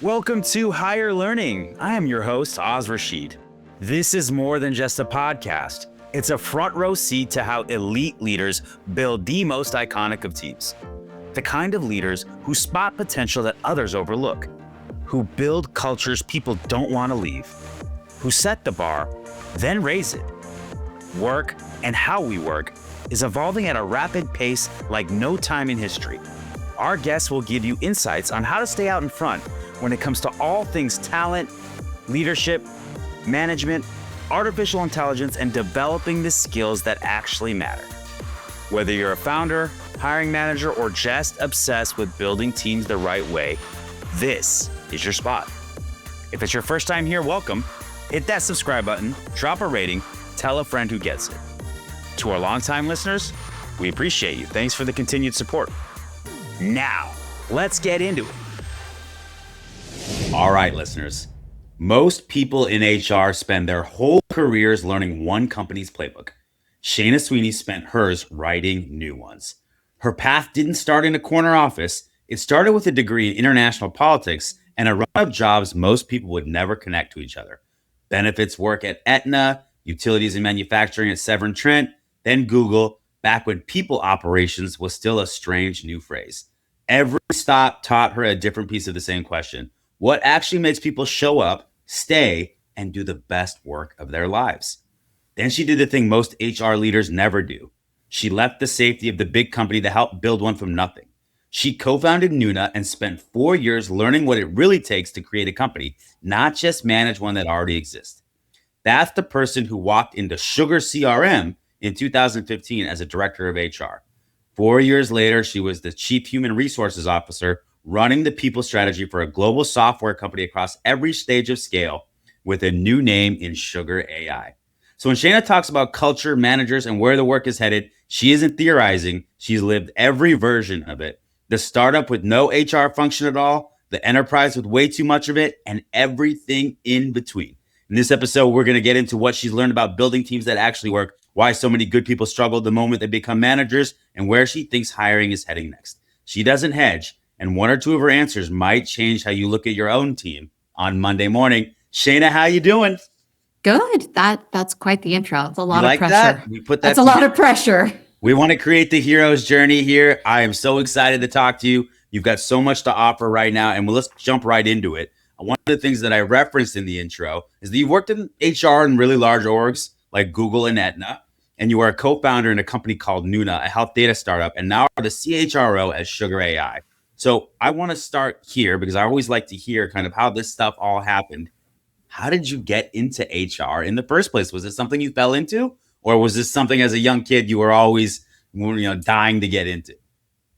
Welcome to Higher Learning. I am your host, Oz Rashid. This is more than just a podcast. It's a front row seat to how elite leaders build the most iconic of teams. The kind of leaders who spot potential that others overlook, who build cultures people don't want to leave, who set the bar, then raise it. Work and how we work is evolving at a rapid pace like no time in history. Our guests will give you insights on how to stay out in front when it comes to all things talent, leadership, management, artificial intelligence, and developing the skills that actually matter. Whether you're a founder, hiring manager, or just obsessed with building teams the right way, this is your spot. If it's your first time here, welcome. Hit that subscribe button, drop a rating, tell a friend who gets it. To our longtime listeners, we appreciate you. Thanks for the continued support. Now, let's get into it. All right, listeners. Most people in HR spend their whole careers learning one company's playbook. Shana Sweeney spent hers writing new ones. Her path didn't start in a corner office. It started with a degree in international politics and a run of jobs most people would never connect to each other. Benefits work at Aetna, utilities and manufacturing at Severn Trent, then Google, back when people operations was still a strange new phrase. Every stop taught her a different piece of the same question. What actually makes people show up, stay, and do the best work of their lives? Then she did the thing most HR leaders never do. She left the safety of the big company to help build one from nothing. She co-founded Nuna and spent 4 years learning what it really takes to create a company, not just manage one that already exists. That's the person who walked into SugarCRM in 2015 as a director of HR. 4 years later, she was the chief human resources officer, running the people strategy for a global software company across every stage of scale with a new name in SugarAI. So when Shana talks about culture, managers, and where the work is headed, she isn't theorizing. She's lived every version of it. The startup with no HR function at all, the enterprise with way too much of it, and everything in between. In this episode, we're going to get into what she's learned about building teams that actually work, why so many good people struggle the moment they become managers, and where she thinks hiring is heading next. She doesn't hedge, and one or two of her answers might change how you look at your own team on Monday morning. Shana, how you doing? Good. That's quite the intro. It's a lot You of pressure. That? We put that That's a lot of pressure. We want to create the hero's journey here. I am so excited to talk to you. You've got so much to offer right now, and let's jump right into it. One of the things that I referenced in the intro is that you've worked in HR in really large orgs like Google and Aetna, and you are a co-founder in a company called Nuna, a health data startup, and now are the CHRO at SugarAI. So I want to start here because I always like to hear kind of how this stuff all happened. How did you get into HR in the first place? Was it something you fell into, or was this something as a young kid you were always, dying to get into?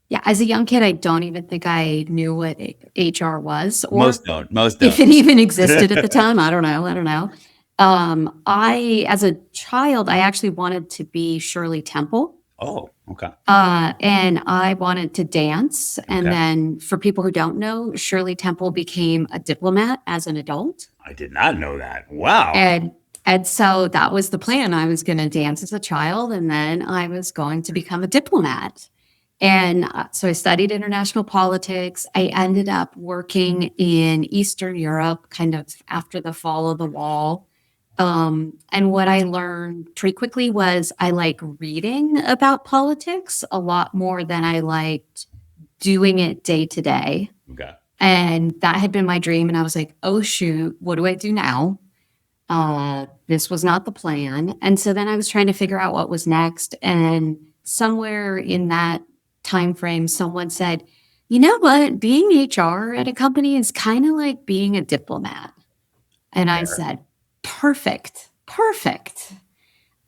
Yeah, as a young kid, I don't even think I knew what HR was, or Most don't. If it even existed at the time. I don't know. As a child, I actually wanted to be Shirley Temple. Oh, okay. And I wanted to dance. And Okay. then for people who don't know, Shirley Temple became a diplomat as an adult. I did not know that. Wow. And so that was the plan. I was going to dance as a child, and then I was going to become a diplomat. And so I studied international politics. I ended up working in Eastern Europe, kind of after the fall of the wall. And what I learned pretty quickly was I like reading about politics a lot more than I liked doing it day to day. Okay. And that had been my dream. And I was like, oh, shoot, what do I do now? This was not the plan. And so then I was trying to figure out what was next. And somewhere in that time frame, someone said, you know what? Being HR at a company is kind of like being a diplomat. And I said, perfect.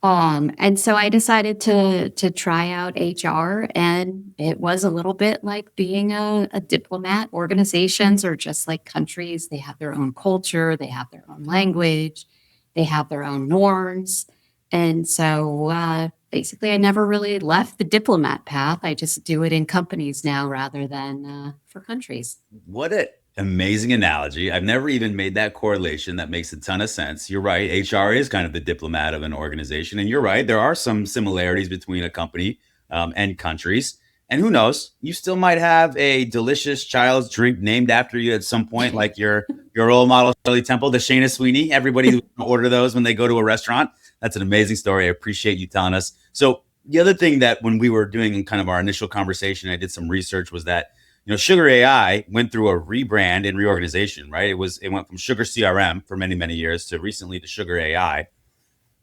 And so I decided to try out HR, and it was a little bit like being a diplomat. Organizations are just like countries. They have their own culture, they have their own language, they have their own norms. And so basically I never really left the diplomat path. I just do it in companies now rather than for countries. What an amazing analogy. I've never even made that correlation. That makes a ton of sense. You're right. HR is kind of the diplomat of an organization. And you're right. There are some similarities between a company and countries. And who knows, you still might have a delicious child's drink named after you at some point, like your role model, Shirley Temple, the Shana Sweeney. Everybody order those when they go to a restaurant. That's an amazing story. I appreciate you telling us. So the other thing that when we were doing kind of our initial conversation, I did some research was that Sugar AI went through a rebrand and reorganization, right? It went from Sugar CRM for many, many years to recently to Sugar AI.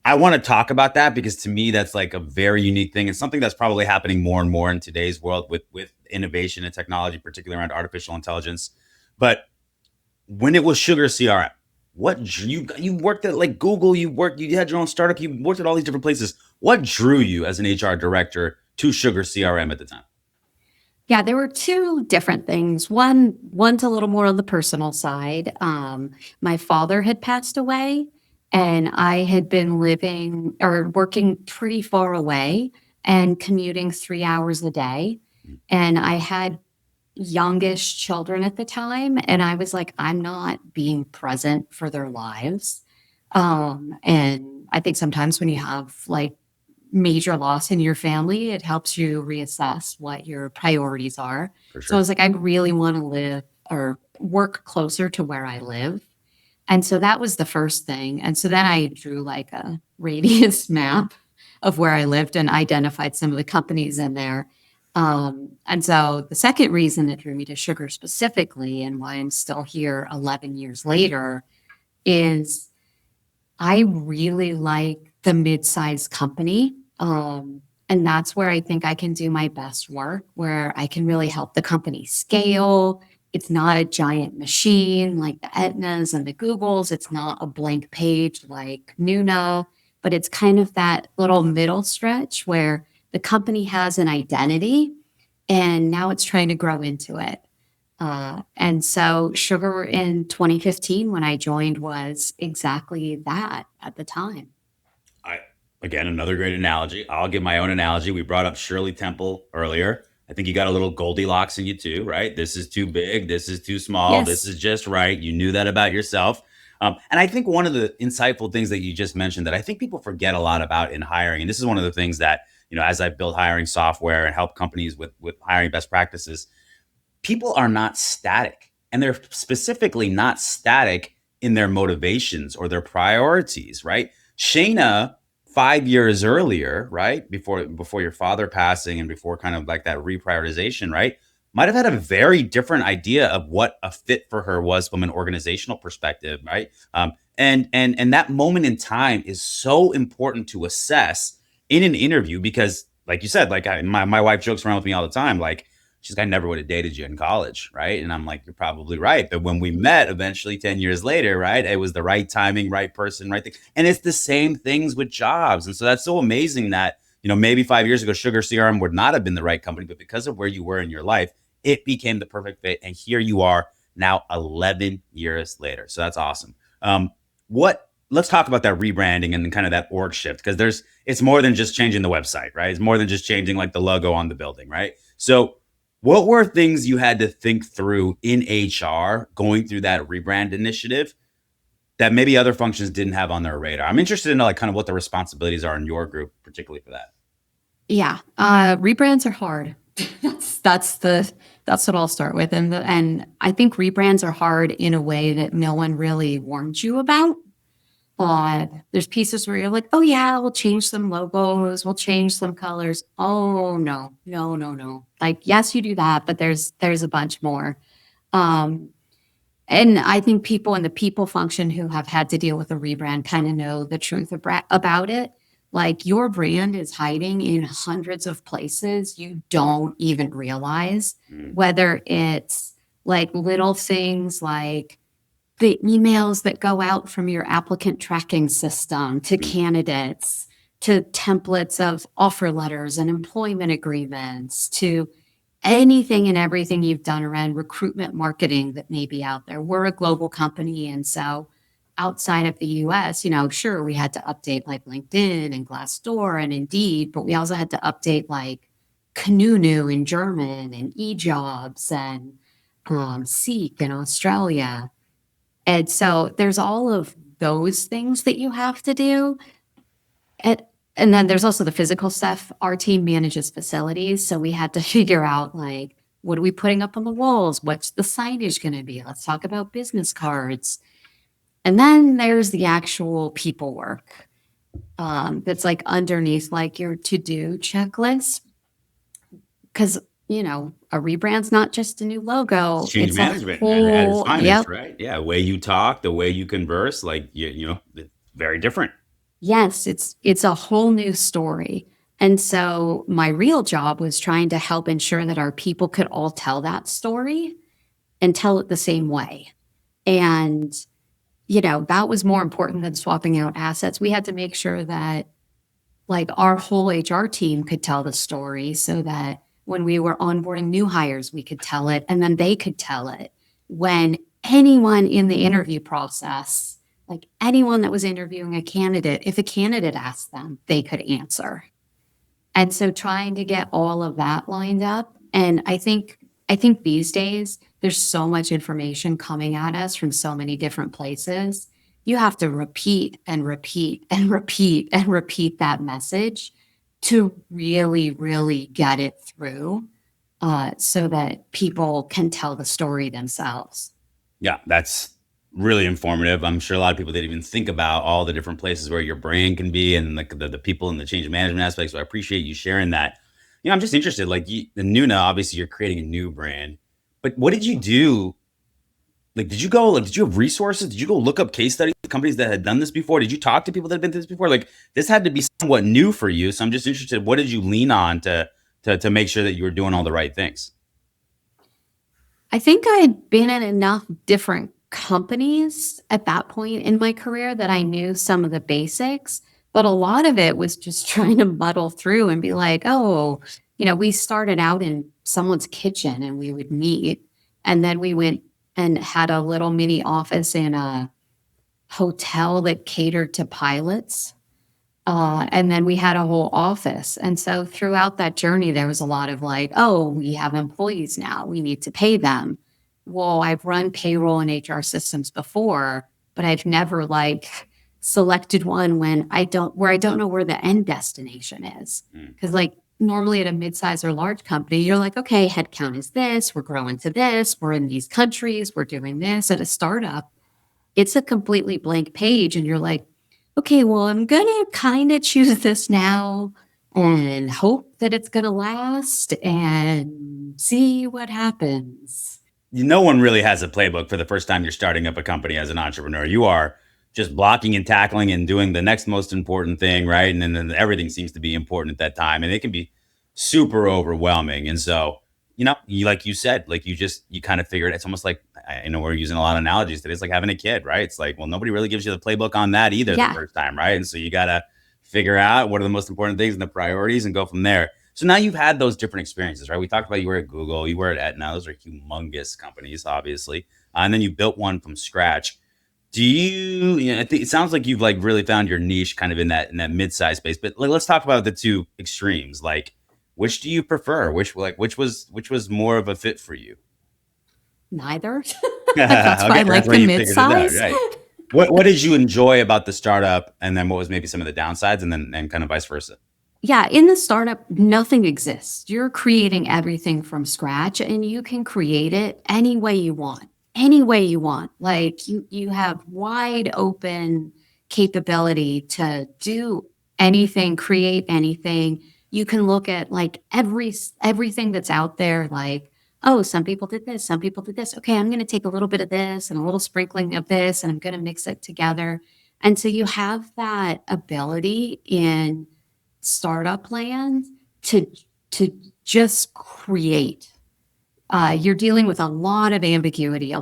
I want to talk about that because to me that's like a very unique thing. It's something that's probably happening more and more in today's world with innovation and technology, particularly around artificial intelligence. But when it was Sugar CRM, you worked at like Google, you had your own startup, you worked at all these different places. What drew you as an HR director to Sugar CRM at the time? Yeah, there were two different things. One's a little more on the personal side. My father had passed away, and I had been living or working pretty far away and commuting 3 hours a day. And I had youngish children at the time, and I was like, I'm not being present for their lives. And I think sometimes when you have like major loss in your family, it helps you reassess what your priorities are. For So I sure. was like, I really want to live or work closer to where I live. And so that was the first thing. And so then I drew like a radius map of where I lived and identified some of the companies in there. And so the second reason that drew me to sugar specifically and why I'm still here 11 years later is I really like the mid-sized company. And that's where I think I can do my best work, where I can really help the company scale. It's not a giant machine like the Aetnas and the Googles. It's not a blank page like Nuna, but it's kind of that little middle stretch where the company has an identity and now it's trying to grow into it. And so Sugar in 2015, when I joined, was exactly that at the time. I Again, another great analogy. I'll give my own analogy. We brought up Shirley Temple earlier. I think you got a little Goldilocks in you too, right? This is too big. This is too small. This Yes. is just right. You knew that about yourself. And I think one of the insightful things that you just mentioned that I think people forget a lot about in hiring, and this is one of the things that as I've built hiring software and help companies with hiring best practices, people are not static, and they're specifically not static in their motivations or their priorities, right? Shayna, 5 years earlier, right before your father passing and before kind of like that reprioritization, right, might have had a very different idea of what a fit for her was from an organizational perspective, right? And that moment in time is so important to assess in an interview because, like you said, like my wife jokes around with me all the time, like she's like, I never would have dated you in college, right? And I'm like, you're probably right. But when we met eventually 10 years later, right, it was the right timing, right person, right thing. And it's the same things with jobs. And so that's so amazing that, maybe 5 years ago, Sugar CRM would not have been the right company, but because of where you were in your life, it became the perfect fit. And here you are now 11 years later. So that's awesome. Let's talk about that rebranding and kind of that org shift because it's more than just changing the website, right? It's more than just changing like the logo on the building, right? So what were things you had to think through in HR going through that rebrand initiative that maybe other functions didn't have on their radar? I'm interested in like kind of what the responsibilities are in your group, particularly for that. Yeah. Rebrands are hard. That's what I'll start with. And I think rebrands are hard in a way that no one really warned you about. There's pieces where you're like, oh yeah, we'll change some logos, we'll change some colors. Oh no, no, no, no. Like, yes, you do that, but there's a bunch more. Um, and I think people in the people function who have had to deal with a rebrand kind of know the truth about it. Like your brand is hiding in hundreds of places you don't even realize, Mm. whether it's like little things like the emails that go out from your applicant tracking system to Mm. candidates, to templates of offer letters and employment agreements, to anything and everything you've done around recruitment marketing that may be out there. We're a global company. And so outside of the US, sure, we had to update like LinkedIn and Glassdoor and Indeed, but we also had to update like Kununu in German and eJobs and Seek in Australia. And so there's all of those things that you have to do. And And then there's also the physical stuff. Our team manages facilities. So we had to figure out like, what are we putting up on the walls? What's the signage going to be? Let's talk about business cards. And then there's the actual people work that's like underneath like your to-do checklist. Because, a rebrand's not just a new logo. Change It's a management at its whole, finest, yep. right? Yeah, the way you talk, the way you converse, like it's very different. Yes, it's a whole new story. And so my real job was trying to help ensure that our people could all tell that story and tell it the same way. And, that was more important than swapping out assets. We had to make sure that like our whole HR team could tell the story so that when we were onboarding new hires, we could tell it and then they could tell it. When anyone in the interview process, like anyone that was interviewing a candidate, if a candidate asked them, they could answer. And so trying to get all of that lined up. And I think these days there's so much information coming at us from so many different places. You have to repeat and repeat and repeat and repeat that message to really, really get it through so that people can tell the story themselves. Yeah, that's really informative. I'm sure a lot of people didn't even think about all the different places where your brain can be and the people and the change management aspects. So I appreciate you sharing that. I'm just interested, like the Nuna, obviously you're creating a new brand, but what did you do? Like, did you have resources? Did you go look up case studies of companies that had done this before? Did you talk to people that had been through this before? Like, this had to be somewhat new for you. So I'm just interested, what did you lean on to make sure that you were doing all the right things? I think I had been in enough different companies at that point in my career that I knew some of the basics, but a lot of it was just trying to muddle through and be like, oh, we started out in someone's kitchen and we would meet, and then we went and had a little mini office in a hotel that catered to pilots. And then we had a whole office. And so throughout that journey, there was a lot of like, oh, we have employees now. We need to pay them. Well, I've run payroll and HR systems before, but I've never like selected one where I don't know where the end destination is. Mm. Because like normally at a mid-size or large company, you're like, okay, headcount is this, we're growing to this, we're in these countries, we're doing this. At a startup, it's a completely blank page. And you're like, okay, well, I'm going to kind of choose this now and hope that it's going to last and see what happens. No one really has a playbook for the first time you're starting up a company as an entrepreneur. You are just blocking and tackling and doing the next most important thing, right? And then everything seems to be important at that time, and it can be super overwhelming. And so, like you said, like you kind of figured it's almost like I know we're using a lot of analogies today. It's like having a kid, right? It's like, well, nobody really gives you the playbook on that either the Yeah. first time, right? And so you gotta figure out what are the most important things and the priorities and go from there. So now you've had those different experiences, right? We talked about you were at Google, you were at Aetna. Those are humongous companies, obviously. And then you built one from scratch. Do I think it sounds like you've like really found your niche kind of in that mid-size space. But like, let's talk about the two extremes. Like, which do you prefer? Which was more of a fit for you? Neither. That's why I Okay, like that's why the you figured it out, mid-size. right? What did you enjoy about the startup, and then what was maybe some of the downsides, and then and kind of vice versa? Yeah, in the startup, nothing exists. You're creating everything from scratch and you can create it any way you want. Any way you want. Like you have wide open capability to do anything, create anything. You can look at like everything that's out there like, oh, some people did this, some people did this. Okay, I'm going to take a little bit of this and a little sprinkling of this and I'm going to mix it together. And so you have that ability in startup land to to just create. You're dealing with a lot of ambiguity,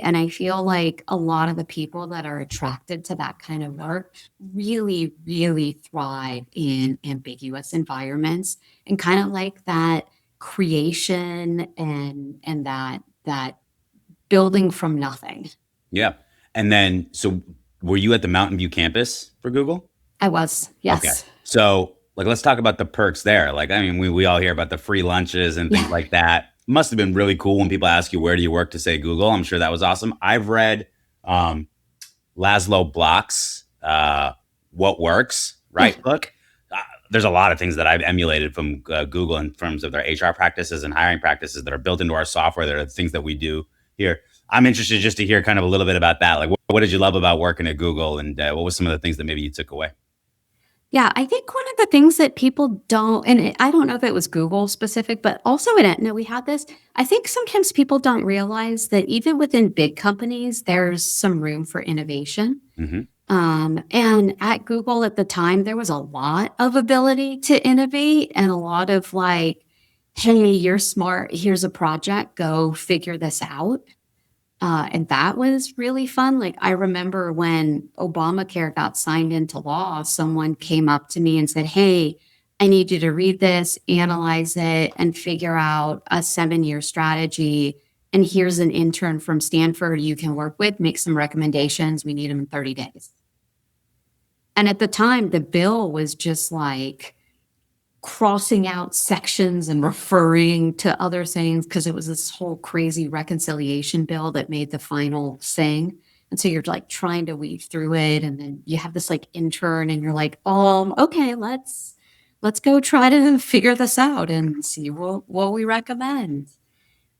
and I feel like a lot of the people that are attracted to that kind of work really, really thrive in ambiguous environments and kind of like that creation and that building from nothing. Yeah. And then, so were you at the Mountain View campus for Google? I was, Okay. yes. So, like, let's talk about the perks there. Like, I mean, we all hear about the free lunches and things Yeah. like that. Must have been really cool when people ask you, where do you work, to say Google. I'm sure that was awesome. I've read um, Laszlo Block's What Works, Yeah. right? Look, there's a lot of things that I've emulated from Google in terms of their HR practices and hiring practices that are built into our software. That are things that we do here. I'm interested just to hear kind of a little bit about that. Like, what did you love about working at Google, and what was some of the things that maybe you took away? Yeah, I think one of the things that people don't, and I don't know if it was Google specific, but also at Aetna, we had this. I think sometimes people don't realize that even within big companies, there's some room for innovation. Mm-hmm. And at Google at the time, there was a lot of ability to innovate and a lot of like, hey, you're smart. Here's a project. Go figure this out. And that was really fun. Like, I remember when Obamacare got signed into law, someone came up to me and said, hey, I need you to read this, analyze it, and figure out a 7-year strategy. And here's an intern from Stanford you can work with, make some recommendations. We need them in 30 days. And at the time, the bill was just like crossing out sections and referring to other things because it was this whole crazy reconciliation bill that made the final thing. And so you're like trying to weave through it, and then you have this like intern, and you're like, okay, let's go try to figure this out and see what we recommend.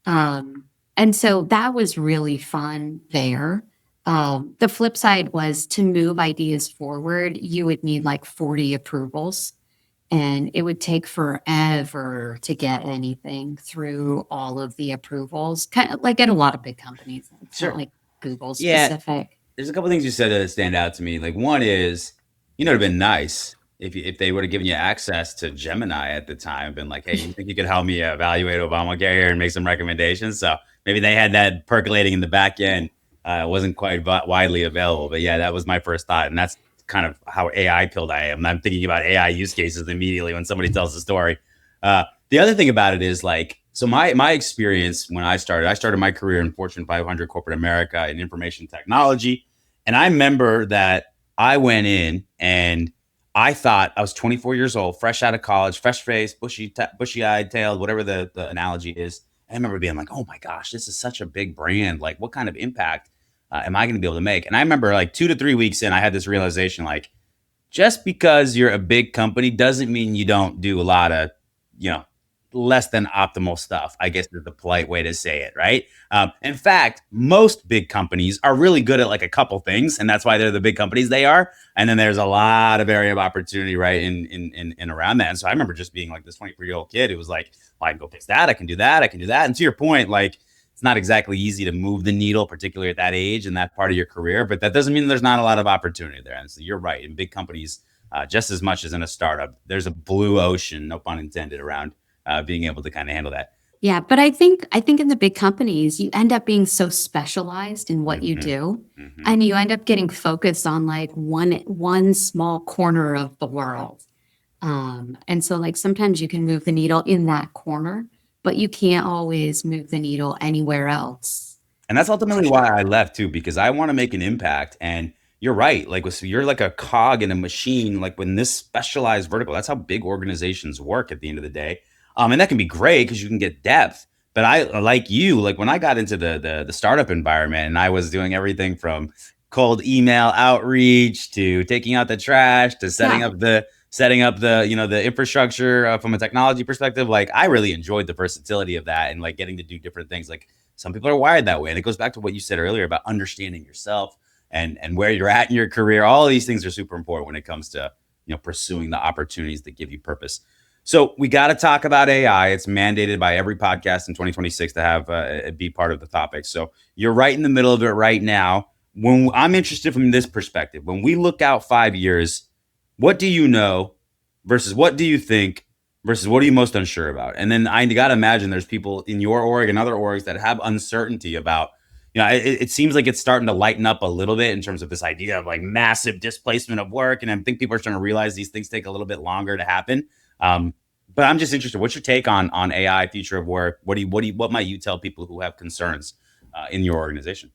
And so that was really fun there. The flip side was to move ideas forward, you would need like 40 approvals. And it would take forever to get anything through all of the approvals, kind of like at a lot of big companies. It's not Sure. like Google Yeah, specific. there's a couple things you said that stand out to me. Like one is, it'd been nice if they would have given you access to Gemini at the time, been like, hey, you think you could help me evaluate Obamacare here and make some recommendations? So maybe they had that percolating in the back end. It wasn't quite widely available, but yeah, that was my first thought, and that's kind of how AI pilled I am. I'm thinking about AI use cases immediately when somebody tells the story. The other thing about it is like, so my experience when I started my career in Fortune 500 corporate America in information technology. And I remember that I went in and I thought I was 24 years old, fresh out of college, fresh face, bushy eyed, tailed, whatever the analogy is. I remember being like, oh my gosh, this is such a big brand. Like, what kind of impact am I going to be able to make? And I remember like 2 to 3 weeks in, I had this realization like, just because you're a big company doesn't mean you don't do a lot of, you know, less than optimal stuff, I guess is the polite way to say it, right? In fact, most big companies are really good at like a couple things, and that's why they're the big companies they are. And then there's a lot of area of opportunity, right, in around that. And so I remember just being like this 24-year-old kid who was like, well, I can go fix that, I can do that, I can do that. And to your point, like, it's not exactly easy to move the needle, particularly at that age and that part of your career, but that doesn't mean there's not a lot of opportunity there. And so you're right. In big companies, just as much as in a startup, there's a blue ocean, no pun intended, around being able to kind of handle that. Yeah, but I think in the big companies, you end up being so specialized in what you Mm-hmm. do, Mm-hmm. and you end up getting focused on like one small corner of the world. And so like sometimes you can move the needle in that corner, but you can't always move the needle anywhere else. And that's ultimately why I left too, because I want to make an impact. And you're right. Like, so you're like a cog in a machine, like when this specialized vertical, that's how big organizations work at the end of the day. And that can be great because you can get depth. But I, like you, like when I got into the startup environment and I was doing everything from cold email outreach to taking out the trash to Yeah. setting up the infrastructure from a technology perspective, like I really enjoyed the versatility of that and like getting to do different things. Like some people are wired that way, and it goes back to what you said earlier about understanding yourself and where you're at in your career. All of these things are super important when it comes to pursuing the opportunities that give you purpose. So we got to talk about AI. It's mandated by every podcast in 2026 to have be part of the topic. So you're right in the middle of it right now. When I'm interested from this perspective, when we look out 5 years, what do you know versus what do you think versus what are you most unsure about? And then I got to imagine there's people in your org and other orgs that have uncertainty about, it seems like it's starting to lighten up a little bit in terms of this idea of like massive displacement of work. And I think people are starting to realize these things take a little bit longer to happen. But I'm just interested. What's your take on AI, future of work? What might you tell people who have concerns in your organization?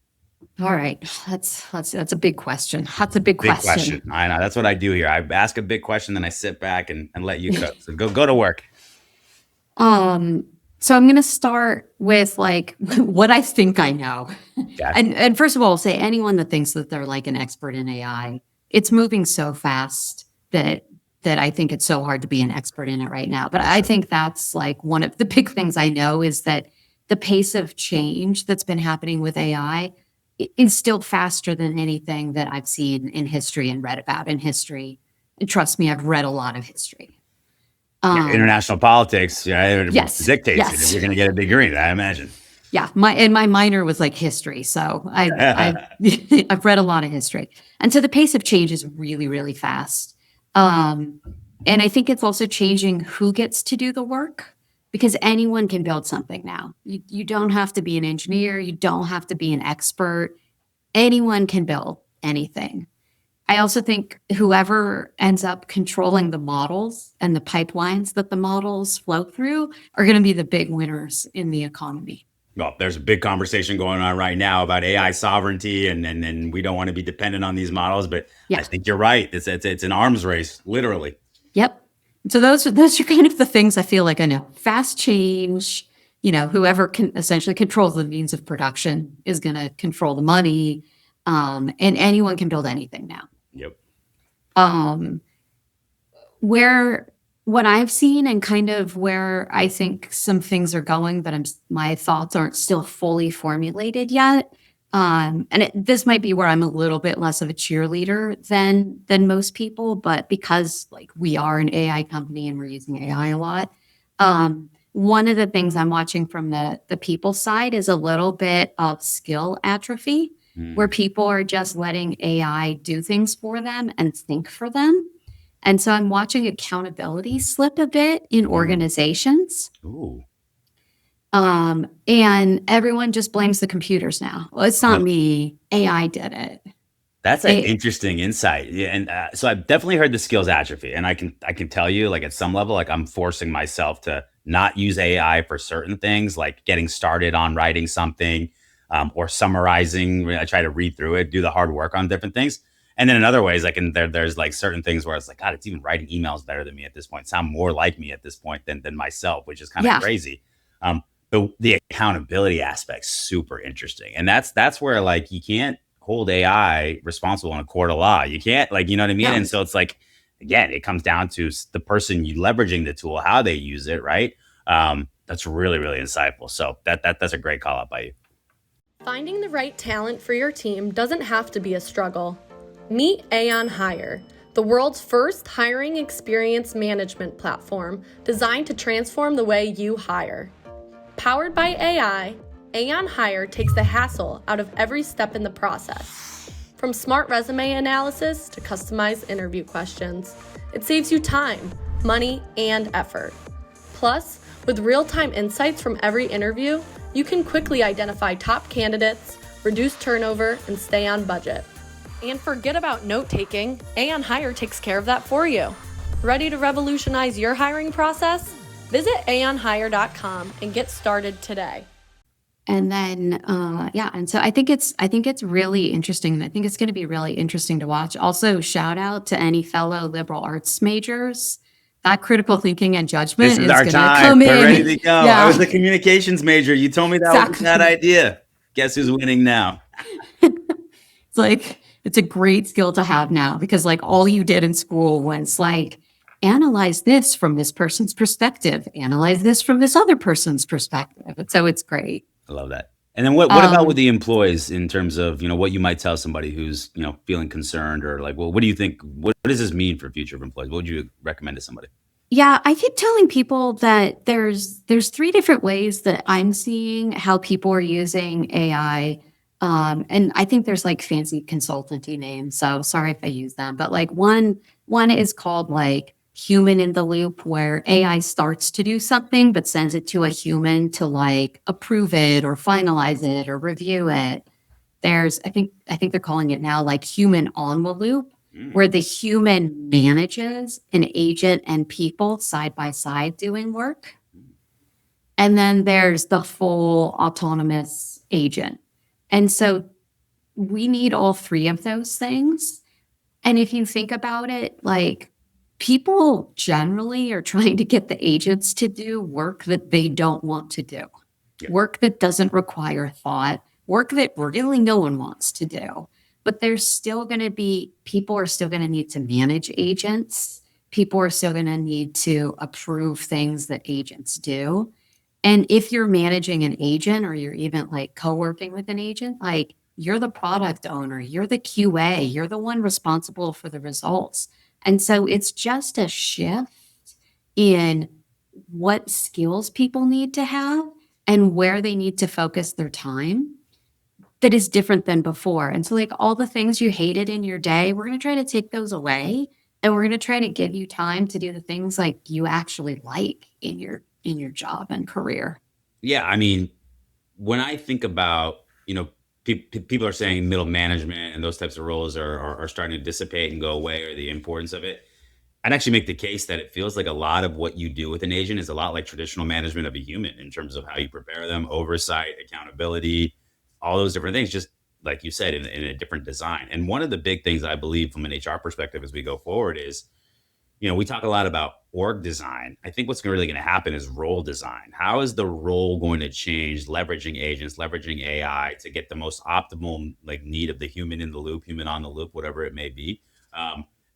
All right. That's a big question. That's a big Big question. question. I know that's what I do here. I ask a big question, then I sit back and let you cook. So go to work. So I'm going to start with like what I think I know. Yeah. And first of all, I'll say anyone that thinks that they're like an expert in AI, it's moving so fast that that I think it's so hard to be an expert in it right now. But I think that's like one of the big things I know is that the pace of change that's been happening with AI is still faster than anything that I've seen in history and read about in history. And trust me, I've read a lot of history. International politics, Yes, dictates it if yes. you're going to get a degree, I imagine. Yeah, my minor was like history, so I I've read a lot of history, and so the pace of change is really really fast, and I think it's also changing who gets to do the work because anyone can build something now. You don't have to be an engineer, you don't have to be an expert. Anyone can build anything. I also think whoever ends up controlling the models and the pipelines that the models flow through are going to be the big winners in the economy. Well, there's a big conversation going on right now about AI sovereignty, and we don't want to be dependent on these models. But I Yeah. think you're right. It's an arms race, literally. Yep. So those are kind of the things I feel like I know. Fast change, whoever can essentially controls the means of production is going to control the money, and anyone can build anything now. Yep. Where what I've seen and kind of where I think some things are going, but my thoughts aren't still fully formulated yet. This might be where I'm a little bit less of a cheerleader than most people, but because like we are an AI company and we're using AI a lot, one of the things I'm watching from the people side is a little bit of skill atrophy, where people are just letting AI do things for them and think for them. And so I'm watching accountability slip a bit in organizations. Ooh. And everyone just blames the computers now. Well, it's not me. AI did it. That's an interesting insight. Yeah, and so I've definitely heard the skills atrophy, and I can tell you, like at some level, like I'm forcing myself to not use AI for certain things, like getting started on writing something, or summarizing. I try to read through it, do the hard work on different things, and then in other ways, like there's like certain things where it's like, God, it's even writing emails better than me at this point. Sound more like me at this point than myself, which is kind of crazy. The accountability aspect super interesting, and that's where like you can't hold AI responsible in a court of law. You can't, like, you know what I mean? Yeah. And so it's like, again, it comes down to the person you leveraging the tool, how they use it, right? That's really, really insightful. So that's a great call out by you. Finding the right talent for your team doesn't have to be a struggle. Meet Aon Hire, the world's first hiring experience management platform designed to transform the way you hire. Powered by AI, Aon Hire takes the hassle out of every step in the process. From smart resume analysis to customized interview questions, it saves you time, money, and effort. Plus, with real-time insights from every interview, you can quickly identify top candidates, reduce turnover, and stay on budget. And forget about note-taking, Aon Hire takes care of that for you. Ready to revolutionize your hiring process? Visit aonhire.com and get started today. And then, and so I think it's really interesting. And I think it's going to be really interesting to watch. Also, shout out to any fellow liberal arts majors. That critical thinking and judgment is our going to time. come We're in. ready to go. Yeah. I was a communications major. You told me that was a bad idea. Guess who's winning now? It's like, it's a great skill to have now because like all you did in school was like, analyze this from this person's perspective, analyze this from this other person's perspective. And so it's great. I love that. And then what about with the employees in terms of, what you might tell somebody who's, feeling concerned or like, well, what do you think? What does this mean for future of employees? What would you recommend to somebody? Yeah, I keep telling people that there's 3 different ways that I'm seeing how people are using AI. And I think there's like fancy consultancy names. So sorry if I use them, but like one is called like human in the loop, where AI starts to do something, but sends it to a human to like approve it or finalize it or review it. There's, I think they're calling it now like human on the loop, where the human manages an agent and people side by side doing work. And then there's the full autonomous agent. And so we need all 3 of those things. And if you think about it, like people generally are trying to get the agents to do work that they don't want to do, work that doesn't require thought, work that really no one wants to do. But there's still going to be, people are still going to need to manage agents. people are still going to need to approve things that agents do. And if you're managing an agent or you're even like co-working with an agent, like you're the product owner, you're the QA, you're the one responsible for the results. And so it's just a shift in what skills people need to have and where they need to focus their time that is different than before. And so like all the things you hated in your day, we're going to try to take those away, and we're going to try to give you time to do the things like you actually like in your job and career. Yeah, I mean, when I think about, people are saying middle management and those types of roles are starting to dissipate and go away, or the importance of it. I'd actually make the case that it feels like a lot of what you do with an agent is a lot like traditional management of a human in terms of how you prepare them, oversight, accountability, all those different things, just like you said, in a different design. And one of the big things I believe from an HR perspective as we go forward is, we talk a lot about org design. I think what's really going to happen is role design. How is the role going to change, leveraging agents, leveraging AI to get the most optimal like need of the human in the loop, human on the loop, whatever it may be.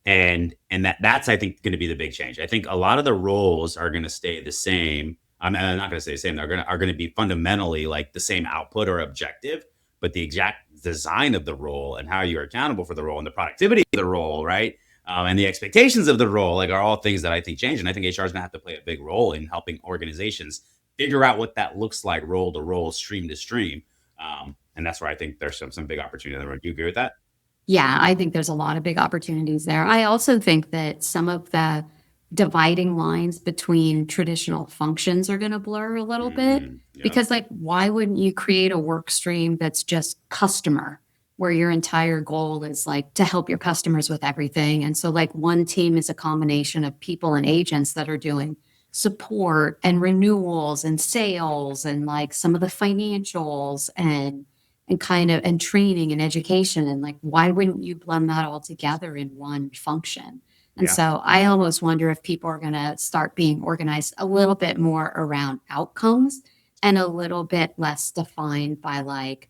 And that's I think going to be the big change. I think a lot of the roles are going to stay the same. I'm not going to say the same. Are going to be fundamentally like the same output or objective, but the exact design of the role and how you're accountable for the role and the productivity of the role, right? And the expectations of the role, like, are all things that I think change. And I think HR is going to have to play a big role in helping organizations figure out what that looks like, role to role, stream to stream. And that's where I think there's some big opportunity. Do you agree with that? Yeah, I think there's a lot of big opportunities there. I also think that some of the dividing lines between traditional functions are going to blur a little bit, Yeah. because like, why wouldn't you create a work stream that's just customer, where your entire goal is like to help your customers with everything? And so like one team is a combination of people and agents that are doing support and renewals and sales and like some of the financials and kind of and training and education. And like, why wouldn't you blend that all together in one function? And Yeah. so I almost wonder if people are going to start being organized a little bit more around outcomes and a little bit less defined by like,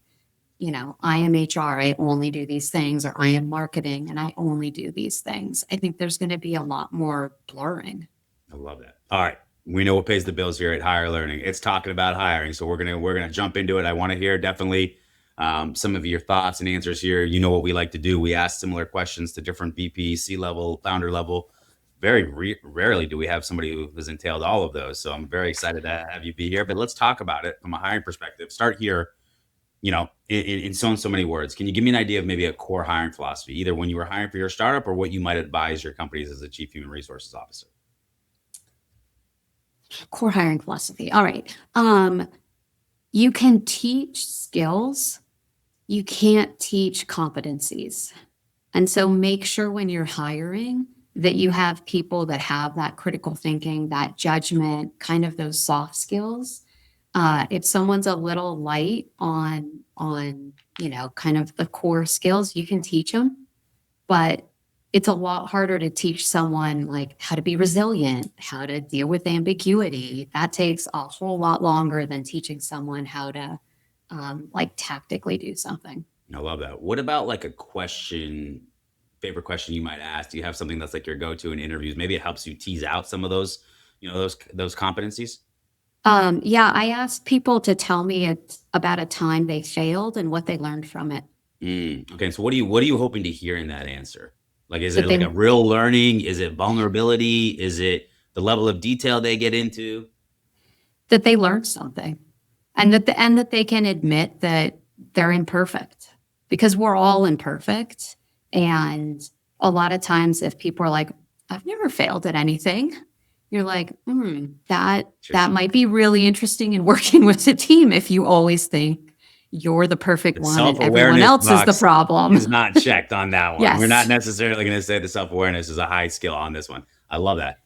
I am HR, I only do these things, or I am marketing and I only do these things. I think there's going to be a lot more blurring. I love that. All right. We know what pays the bills here at Higher Learning. It's talking about hiring. So we're gonna jump into it. I want to hear definitely some of your thoughts and answers here. You know what we like to do. We ask similar questions to different VP, C-level, founder level. Very rarely do we have somebody who has entailed all of those. So I'm very excited to have you be here. But let's talk about it from a hiring perspective. Start here. In so many words. Can you give me an idea of maybe a core hiring philosophy, either when you were hiring for your startup or what you might advise your companies as a chief human resources officer? Core hiring philosophy. All right. You can teach skills. You can't teach competencies. And so make sure when you're hiring that you have people that have that critical thinking, that judgment, kind of those soft skills. If someone's a little light on kind of the core skills, you can teach them, but it's a lot harder to teach someone like how to be resilient, how to deal with ambiguity. That takes a whole lot longer than teaching someone how to like tactically do something. I love that. What about like a favorite question you might ask? Do you have something that's like your go-to in interviews? Maybe it helps you tease out some of those, those competencies. Yeah, I asked people to tell me about a time they failed and what they learned from it. Okay, so what are you hoping to hear in that answer? Like, is That it like they a real learning? Is it vulnerability? Is it the level of detail they get into? that they learned something, and that they can admit that they're imperfect, because we're all imperfect. And a lot of times if people are like, I've never failed at anything, you're like, that might be really interesting in working with a team if you always think you're the perfect one and everyone else is the problem. Is not checked on that one. Yes. We're not necessarily going to say the self-awareness is a high skill on this one. I love that.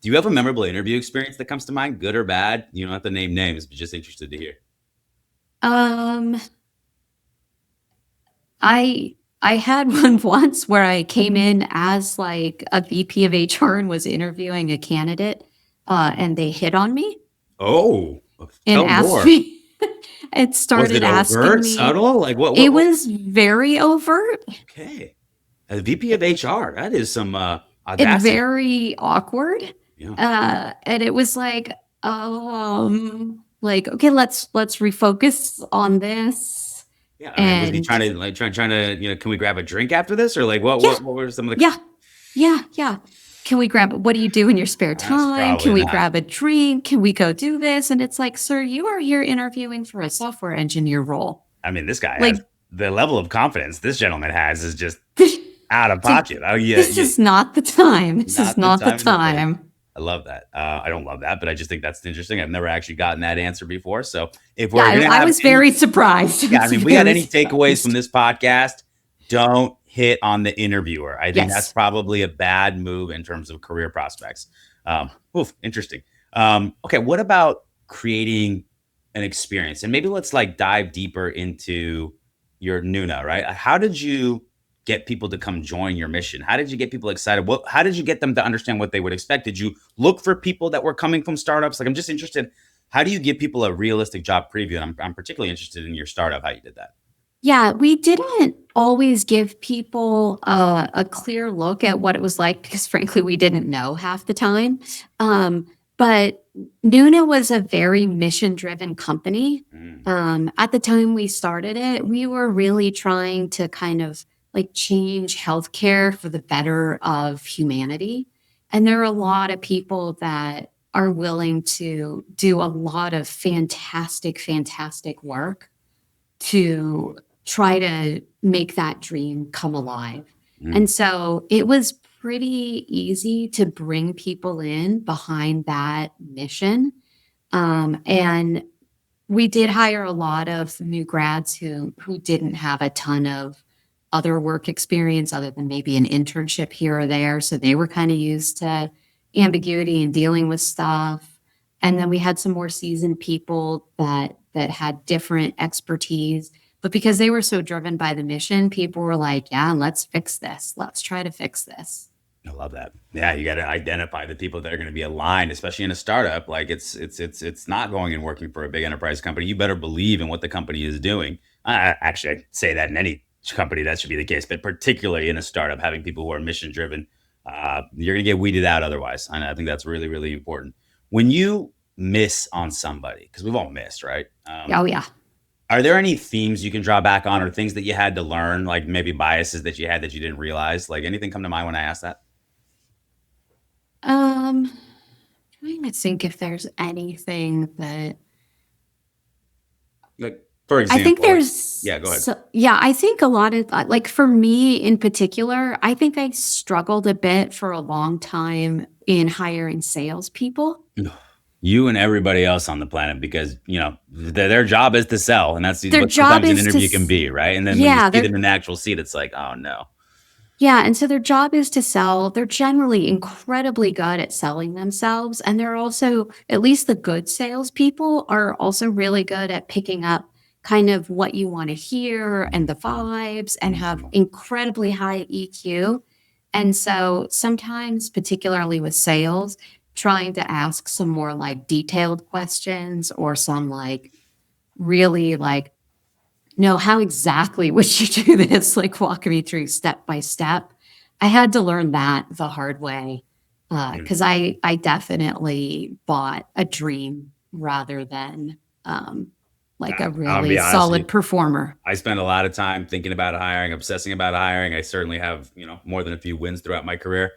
Do you have a memorable interview experience that comes to mind, good or bad? You don't have to name names, but just interested to hear. I had one once where I came in as like a VP of HR and was interviewing a candidate, and they hit on me Oh, and tell asked more. me. It Was started it asking overt, me. subtle? Like what? It was very overt. Okay. As VP of HR, that is some and Audacity. very awkward. Yeah. And it was like, okay, let's refocus on this. Yeah. I mean, was he And trying to trying to, can we grab a drink after this? Or like yeah, what were some of the yeah, yeah. Can we grab, what do you do in your spare That's time? Can probably we not. grab a drink? Can we go do this? And it's like, sir, you are here interviewing for a software engineer role. I mean, this guy has Like, the level of confidence this gentleman has is just it's out of like, pocket. Oh yeah, this yeah. is not the time. This is Not the not the time and the place. time. I love that. I don't love that, but I just think that's interesting. I've never actually gotten that answer before. So if Yeah, we're gonna I have was any, very surprised. yeah, I mean, we got any takeaways from surprised. this podcast? Don't hit on the interviewer. I think that's Yes. probably a bad move in terms of career prospects. Interesting. Okay, what about creating an experience? And maybe let's like dive deeper into your Nuna, right? How did you get people to come join your mission? How did you get people excited? How did you get them to understand what they would expect? Did you look for people that were coming from startups? Like, I'm just interested. How do you give people a realistic job preview? And I'm particularly interested in your startup, how you did that. Yeah, we didn't always give people a clear look at what it was like because, frankly, we didn't know half the time. But Nuna was a very mission-driven company. At the time we started it, we were really trying to kind of like change healthcare for the better of humanity. And there are a lot of people that are willing to do a lot of fantastic, fantastic work to try to make that dream come alive. And so it was pretty easy to bring people in behind that mission. And we did hire a lot of new grads who didn't have a ton of other work experience other than maybe an internship here or there. So they were kind of used to ambiguity and dealing with stuff. And then we had some more seasoned people that had different expertise. But because they were so driven by the mission, people were like, yeah, let's fix this. Let's try to fix this. I love that. Yeah, you got to identify the people that are going to be aligned, especially in a startup. Like it's not going and working for a big enterprise company. You better believe in what the company is doing. Actually, I say that in any company that should be the case, but particularly in a startup, having people who are mission driven, you're going to get weeded out otherwise. And I think that's really, really important. When you miss on somebody, because we've all missed, right? Oh, yeah. Are there any themes you can draw back on or things that you had to learn, like maybe biases that you had that you didn't realize? Like anything come to mind when I asked that? Trying to think if there's anything that Like, for I think example, there's, yeah, go ahead. yeah, I think a lot of, like for me in particular, I think I struggled a bit for a long time in hiring salespeople. You and everybody else on the planet, because their job is to sell, and that's Their what job sometimes an is to, interview can be, right? And then when you yeah, see them in the actual seat, it's like, oh no. yeah. And so their job is to sell. They're generally incredibly good at selling themselves. And they're also, at least the good salespeople are also really good at picking up kind of what you want to hear and the vibes and have incredibly high EQ. And so sometimes, particularly with sales, trying to ask some more like detailed questions or some like really like, no, how exactly would you do this? Like walk me through step by step. I had to learn that the hard way because I definitely bought a dream rather than like a I'll be really honest with you. solid performer. I spend a lot of time thinking about hiring, obsessing about hiring. I certainly have, more than a few wins throughout my career.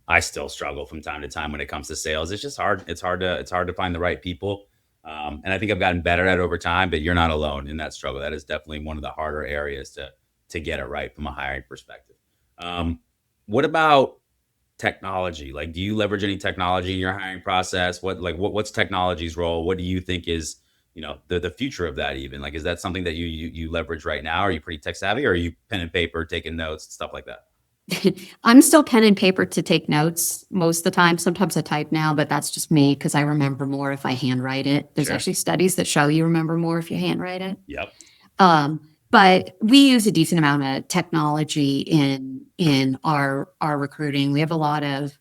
I still struggle from time to time when it comes to sales. It's just hard. It's hard to find the right people. And I think I've gotten better at it over time, but you're not alone in that struggle. That is definitely one of the harder areas to get it right from a hiring perspective. What about technology? Like, do you leverage any technology in your hiring process? What's technology's role? What do you think is, the future of that even? Like, is that something that you leverage right now? Are you pretty tech savvy, or are you pen and paper, taking notes, stuff like that? I'm still pen and paper to take notes most of the time. Sometimes I type now, but that's just me because I remember more if I handwrite it. There's Sure. actually studies that show you remember more if you handwrite it. Yep. But we use a decent amount of technology in our recruiting. We have a lot of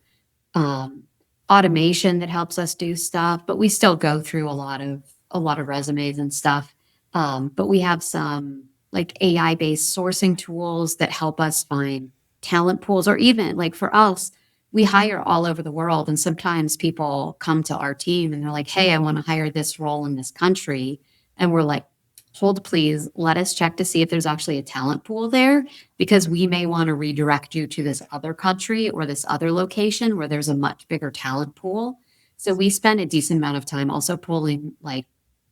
automation that helps us do stuff, but we still go through a lot of resumes and stuff. But we have some like AI-based sourcing tools that help us find talent pools, or even like for us, we hire all over the world. And sometimes people come to our team and they're like, hey, I want to hire this role in this country. And we're like, hold, please, let us check to see if there's actually a talent pool there, because we may want to redirect you to this other country or this other location where there's a much bigger talent pool. So we spend a decent amount of time also pulling like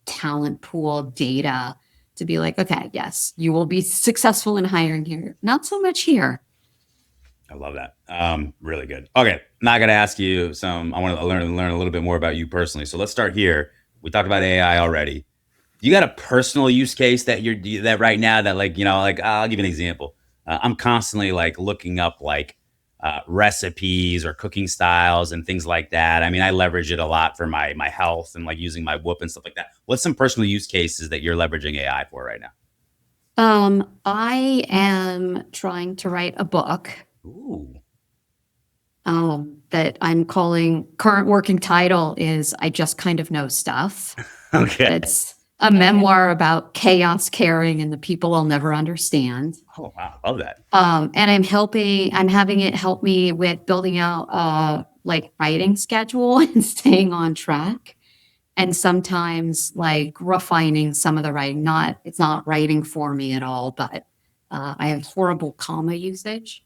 talent pool data to be like, okay, yes, you will be successful in hiring here. Not so much here. I love that. Really good. Okay, now I got to ask you some. I want to learn a little bit more about you personally. So let's start here. We talked about AI already. You got a personal use case that right now that like I'll give you an example. I'm constantly like looking up like recipes or cooking styles and things like that. I mean, I leverage it a lot for my health and like using my Whoop and stuff like that. What's some personal use cases that you're leveraging AI for right now? I am trying to write a book Ooh. that I'm calling, current working title is I Just Kind of Know Stuff. Okay. It's a memoir about chaos caring and the people I'll never understand. Oh wow, love that. And I'm having it help me with building out like writing schedule and staying on track. And sometimes like refining some of the writing. It's not writing for me at all, but I have horrible comma usage.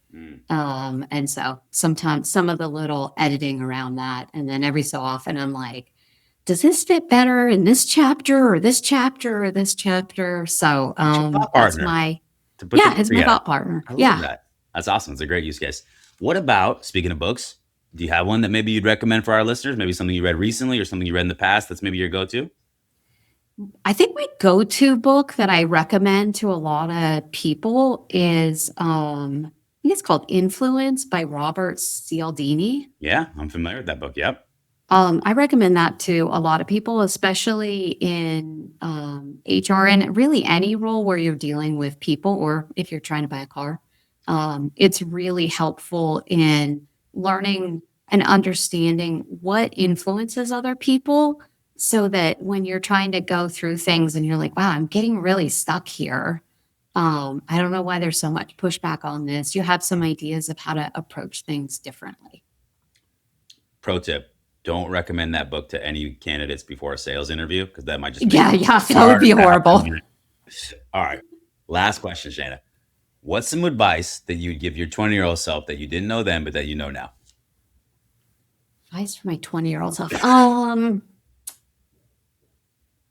And so sometimes some of the little editing around that. And then every so often I'm like, does this fit better in this chapter or this chapter or this chapter? So It's your thought that's partner to put yeah, the it's my together. thought partner. I love Yeah. that. That's awesome. It's a great use case. What about, speaking of books, do you have one that maybe you'd recommend for our listeners? Maybe something you read recently or something you read in the past that's maybe your go-to? I think my go-to book that I recommend to a lot of people is I think it's called Influence by Robert Cialdini. Yeah, I'm familiar with that book. Yep. I recommend that to a lot of people, especially in HR and really any role where you're dealing with people or if you're trying to buy a car. It's really helpful in learning and understanding what influences other people so that when you're trying to go through things and you're like, wow, I'm getting really stuck here. I don't know why there's so much pushback on this. You have some ideas of how to approach things differently. Pro tip. Don't recommend that book to any candidates before a sales interview because that might just make Yeah, that would be horrible. All right. Last question, Shana. What's some advice that you'd give your 20-year-old self that you didn't know then, but that you know now? Advice for my 20-year-old self.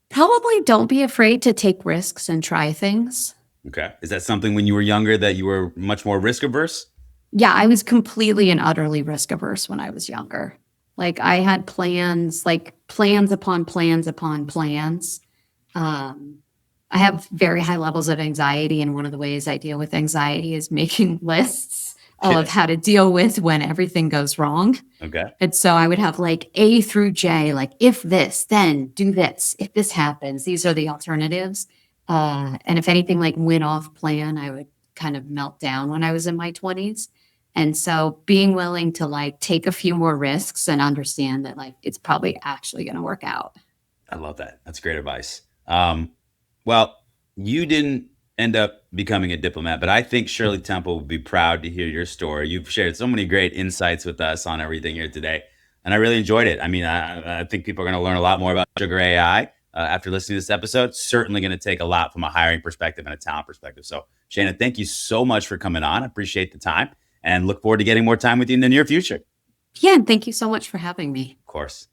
Probably don't be afraid to take risks and try things. Okay. Is that something when you were younger that you were much more risk averse? Yeah, I was completely and utterly risk averse when I was younger. Like I had plans, like plans upon plans upon plans. I have very high levels of anxiety, and one of the ways I deal with anxiety is making lists of how to deal with when everything goes wrong. Okay. And so I would have like A through J, like if this, then do this. If this happens, these are the alternatives. And if anything like went off plan, I would kind of melt down when I was in my 20s. And so being willing to like take a few more risks and understand that like it's probably actually going to work out. I love that. That's great advice. Well, you didn't end up becoming a diplomat, but I think Shirley Temple would be proud to hear your story. You've shared so many great insights with us on everything here today, and I really enjoyed it. I mean, I think people are going to learn a lot more about SugarAI after listening to this episode. Certainly going to take a lot from a hiring perspective and a talent perspective. So, Shana, thank you so much for coming on. I appreciate the time and look forward to getting more time with you in the near future. Yeah, and thank you so much for having me. Of course.